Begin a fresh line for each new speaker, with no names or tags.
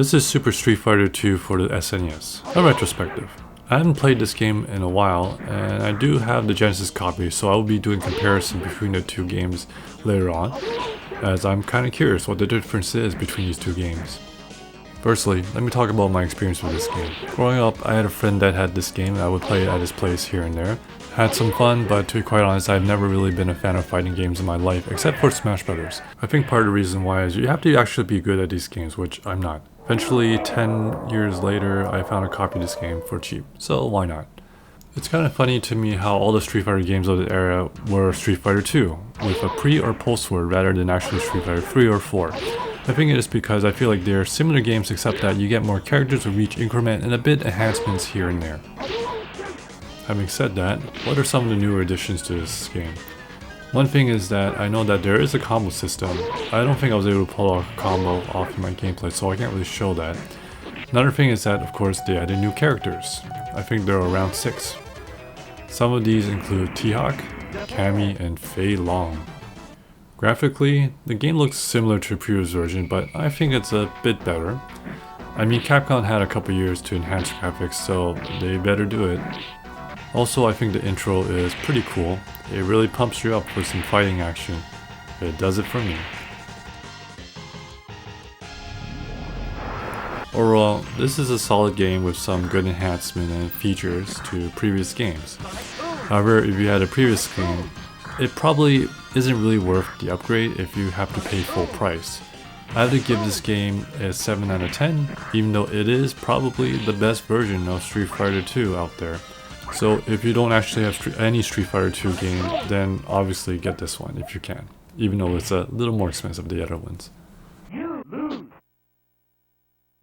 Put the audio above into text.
This is Super Street Fighter 2 for the SNES, a retrospective. I haven't played this game in a while, and I do have the Genesis copy, so I will be doing comparison between the two games later on, as I'm kind of curious what the difference is between these two games. Firstly, let me talk about my experience with this game. Growing up, I had a friend that had this game and I would play it at his place here and there. Had some fun, but to be quite honest, I've never really been a fan of fighting games in my life, except for Smash Brothers. I think part of the reason why is you have to actually be good at these games, which I'm not. Eventually, 10 years later, I found a copy of this game for cheap, so why not? It's kind of funny to me how all the Street Fighter games of the era were Street Fighter 2, with a pre or post word rather than actually Street Fighter 3 or 4. I think it is because I feel like they're similar games except that you get more characters with each increment and a bit enhancements here and there. Having said that, what are some of the newer additions to this game? One thing is that I know that there is a combo system. I don't think I was able to pull off a combo off in my gameplay, so I can't really show that. Another thing is that, of course, they added new characters. I think there are around 6. Some of these include T-Hawk, Cammy, and Fei Long. Graphically, the game looks similar to the previous version, but I think it's a bit better. I mean, Capcom had a couple years to enhance graphics, so they better do it. Also, I think the intro is pretty cool. It really pumps you up for some fighting action. It does it for me. Overall, this is a solid game with some good enhancement and features to previous games. However, if you had a previous game, it probably isn't really worth the upgrade if you have to pay full price. I have to give this game a 7 out of 10, even though it is probably the best version of Street Fighter 2 out there. So if you don't actually have any Street Fighter 2 game, then obviously get this one if you can, even though it's a little more expensive than the other ones.
You lose.